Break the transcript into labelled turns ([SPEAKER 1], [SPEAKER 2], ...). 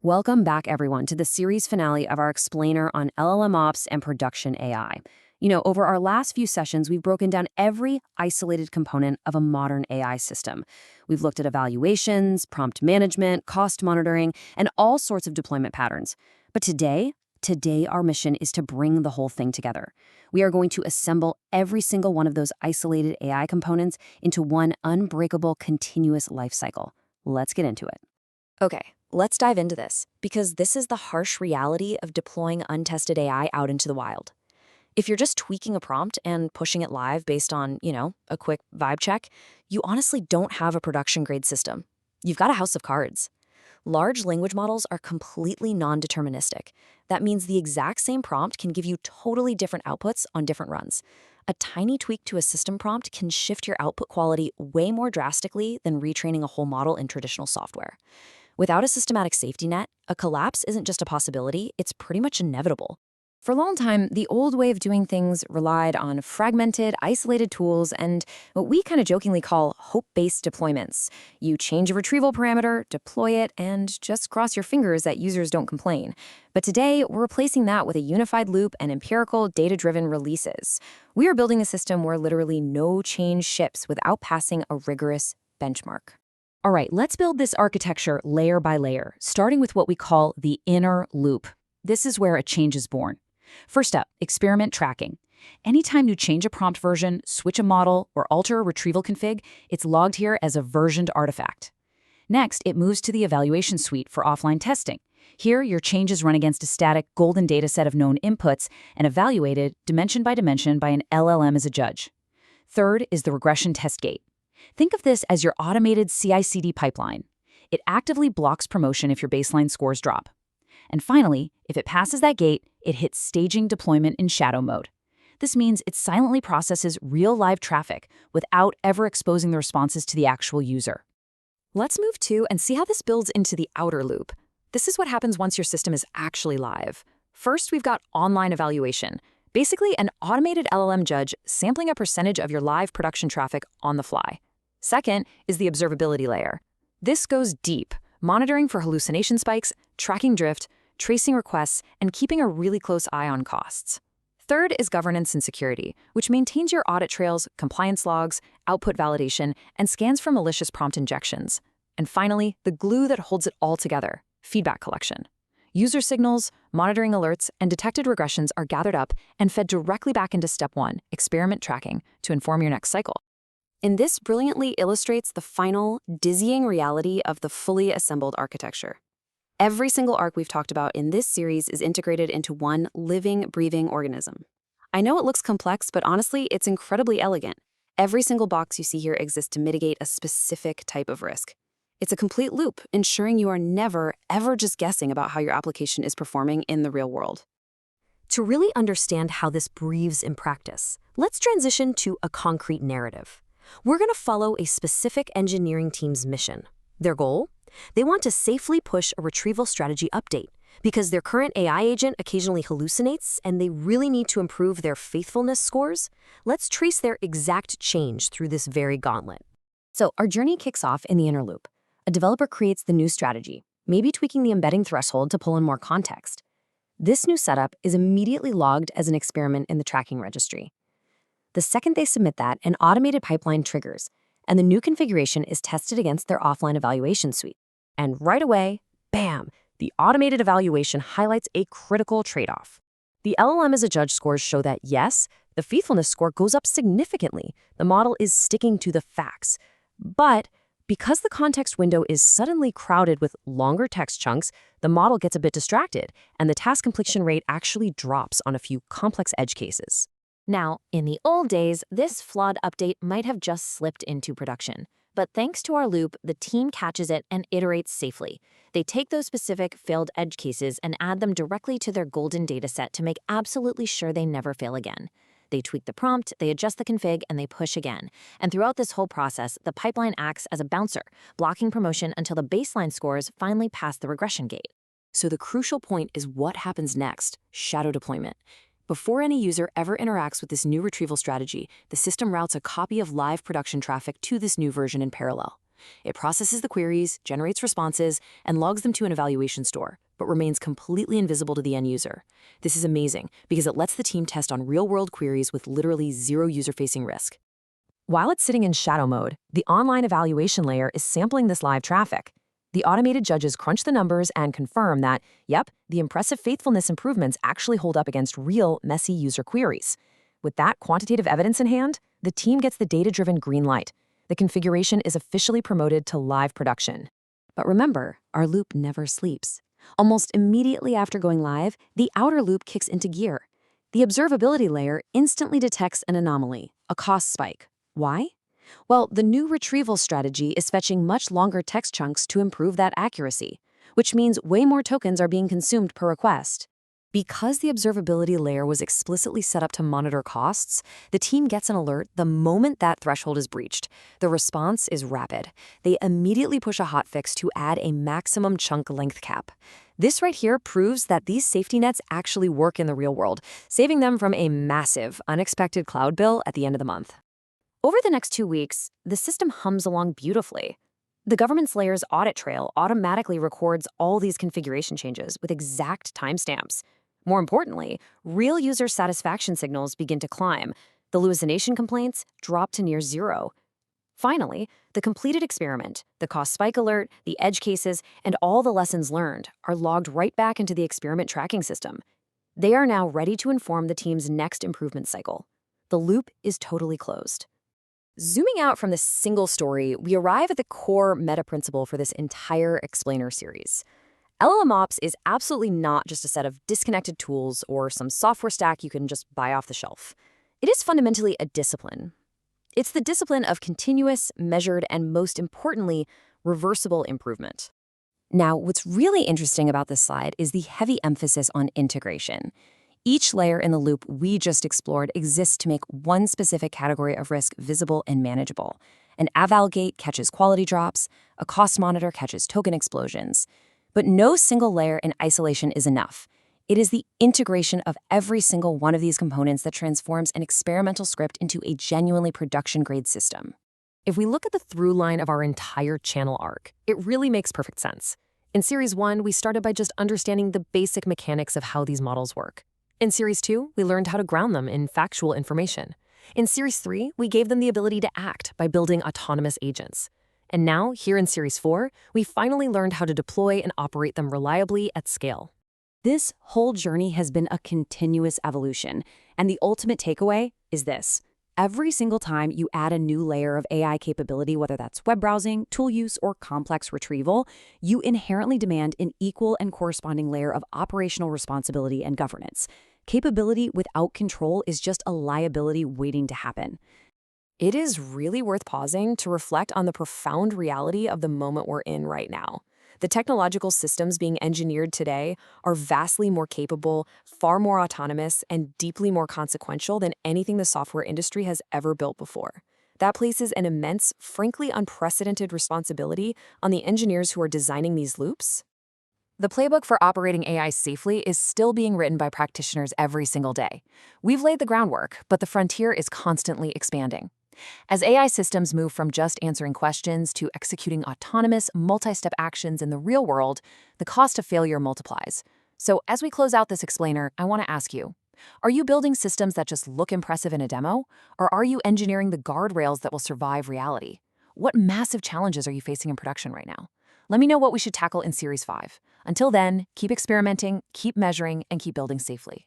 [SPEAKER 1] Welcome back, everyone, to the series finale of our explainer on LLMOps and production AI. Over our last few sessions, we've broken down every isolated component of a modern AI system. We've looked at evaluations, prompt management, cost monitoring, and all sorts of deployment patterns. But today our mission is to bring the whole thing together. We are going to assemble every single one of those isolated AI components into one unbreakable, continuous lifecycle. Let's get into it.
[SPEAKER 2] Okay, let's dive into this, because this is the harsh reality of deploying untested AI out into the wild. If you're just tweaking a prompt and pushing it live based on, a quick vibe check, you honestly don't have a production-grade system. You've got a house of cards. Large language models are completely non-deterministic. That means the exact same prompt can give you totally different outputs on different runs. A tiny tweak to a system prompt can shift your output quality way more drastically than retraining a whole model in traditional software. Without a systematic safety net, a collapse isn't just a possibility, it's pretty much inevitable.
[SPEAKER 1] For a long time, the old way of doing things relied on fragmented, isolated tools and what we kind of jokingly call hope-based deployments. You change a retrieval parameter, deploy it, and just cross your fingers that users don't complain. But today, we're replacing that with a unified loop and empirical, data-driven releases. We are building a system where literally no change ships without passing a rigorous benchmark. All right, let's build this architecture layer by layer, starting with what we call the inner loop. This is where a change is born. First up, experiment tracking. Anytime you change a prompt version, switch a model, or alter a retrieval config, it's logged here as a versioned artifact. Next, it moves to the evaluation suite for offline testing. Here, your changes run against a static golden dataset of known inputs and evaluated dimension by dimension by an LLM-as-a-Judge. Third is the regression test gate. Think of this as your automated CI/CD pipeline. It actively blocks promotion if your baseline scores drop. And finally, if it passes that gate, it hits staging deployment in shadow mode. This means it silently processes real live traffic without ever exposing the responses to the actual user.
[SPEAKER 2] Let's move to and see how this builds into the outer loop. This is what happens once your system is actually live. First, we've got online evaluation. Basically, an automated LLM judge sampling a percentage of your live production traffic on the fly. Second is the observability layer. This goes deep, monitoring for hallucination spikes, tracking drift, tracing requests, and keeping a really close eye on costs. Third is governance and security, which maintains your audit trails, compliance logs, output validation, and scans for malicious prompt injections. And finally, the glue that holds it all together, feedback collection. User signals, monitoring alerts, and detected regressions are gathered up and fed directly back into step 1, experiment tracking, to inform your next cycle. And this brilliantly illustrates the final, dizzying reality of the fully assembled architecture. Every single arc we've talked about in this series is integrated into one living, breathing organism. I know it looks complex, but honestly, it's incredibly elegant. Every single box you see here exists to mitigate a specific type of risk. It's a complete loop, ensuring you are never, ever just guessing about how your application is performing in the real world. To really understand how this breathes in practice, let's transition to a concrete narrative. We're going to follow a specific engineering team's mission. Their goal? They want to safely push a retrieval strategy update because their current AI agent occasionally hallucinates and they really need to improve their faithfulness scores. Let's trace their exact change through this very gauntlet.
[SPEAKER 1] So our journey kicks off in the inner loop. A developer creates the new strategy, maybe tweaking the embedding threshold to pull in more context. This new setup is immediately logged as an experiment in the tracking registry. The second they submit that, an automated pipeline triggers, and the new configuration is tested against their offline evaluation suite. And right away, bam, the automated evaluation highlights a critical trade-off. The LLM-as-a-Judge scores show that, yes, the faithfulness score goes up significantly. The model is sticking to the facts. But because the context window is suddenly crowded with longer text chunks, the model gets a bit distracted, and the task completion rate actually drops on a few complex edge cases.
[SPEAKER 2] Now, in the old days, this flawed update might have just slipped into production. But thanks to our loop, the team catches it and iterates safely. They take those specific failed edge cases and add them directly to their golden dataset to make absolutely sure they never fail again. They tweak the prompt, they adjust the config, and they push again. And throughout this whole process, the pipeline acts as a bouncer, blocking promotion until the baseline scores finally pass the regression gate. So the crucial point is what happens next: shadow deployment. Before any user ever interacts with this new retrieval strategy, the system routes a copy of live production traffic to this new version in parallel. It processes the queries, generates responses, and logs them to an evaluation store, but remains completely invisible to the end user. This is amazing because it lets the team test on real-world queries with literally zero user-facing risk. While it's sitting in shadow mode, the online evaluation layer is sampling this live traffic. The automated judges crunch the numbers and confirm that, yep, the impressive faithfulness improvements actually hold up against real, messy user queries. With that quantitative evidence in hand, the team gets the data-driven green light. The configuration is officially promoted to live production. But remember, our loop never sleeps. Almost immediately after going live, the outer loop kicks into gear. The observability layer instantly detects an anomaly, a cost spike. Why? Well, the new retrieval strategy is fetching much longer text chunks to improve that accuracy, which means way more tokens are being consumed per request. Because the observability layer was explicitly set up to monitor costs, the team gets an alert the moment that threshold is breached. The response is rapid. They immediately push a hotfix to add a maximum chunk length cap. This right here proves that these safety nets actually work in the real world, saving them from a massive, unexpected cloud bill at the end of the month. Over the next 2 weeks, the system hums along beautifully. The governance layer's audit trail automatically records all these configuration changes with exact timestamps. More importantly, real user satisfaction signals begin to climb. The hallucination complaints drop to near zero. Finally, the completed experiment, the cost spike alert, the edge cases, and all the lessons learned are logged right back into the experiment tracking system. They are now ready to inform the team's next improvement cycle. The loop is totally closed. Zooming out from this single story, we arrive at the core meta principle for this entire explainer series. LLMOps is absolutely not just a set of disconnected tools or some software stack you can just buy off the shelf. It is fundamentally a discipline. It's the discipline of continuous, measured, and most importantly, reversible improvement. Now, what's really interesting about this slide is the heavy emphasis on integration. Each layer in the loop we just explored exists to make one specific category of risk visible and manageable. An eval gate catches quality drops, a cost monitor catches token explosions. But no single layer in isolation is enough. It is the integration of every single one of these components that transforms an experimental script into a genuinely production-grade system. If we look at the through line of our entire channel arc, it really makes perfect sense. In Series 1, we started by just understanding the basic mechanics of how these models work. In Series 2, we learned how to ground them in factual information. In Series 3, we gave them the ability to act by building autonomous agents. And now, here in Series 4, we finally learned how to deploy and operate them reliably at scale. This whole journey has been a continuous evolution, and the ultimate takeaway is this. Every single time you add a new layer of AI capability, whether that's web browsing, tool use, or complex retrieval, you inherently demand an equal and corresponding layer of operational responsibility and governance. Capability without control is just a liability waiting to happen. It is really worth pausing to reflect on the profound reality of the moment we're in right now. The technological systems being engineered today are vastly more capable, far more autonomous, and deeply more consequential than anything the software industry has ever built before. That places an immense, frankly unprecedented responsibility on the engineers who are designing these loops. The playbook for operating AI safely is still being written by practitioners every single day. We've laid the groundwork, but the frontier is constantly expanding. As AI systems move from just answering questions to executing autonomous, multi-step actions in the real world, the cost of failure multiplies. So as we close out this explainer, I want to ask you, are you building systems that just look impressive in a demo? Or are you engineering the guardrails that will survive reality? What massive challenges are you facing in production right now? Let me know what we should tackle in Series 5. Until then, keep experimenting, keep measuring, and keep building safely.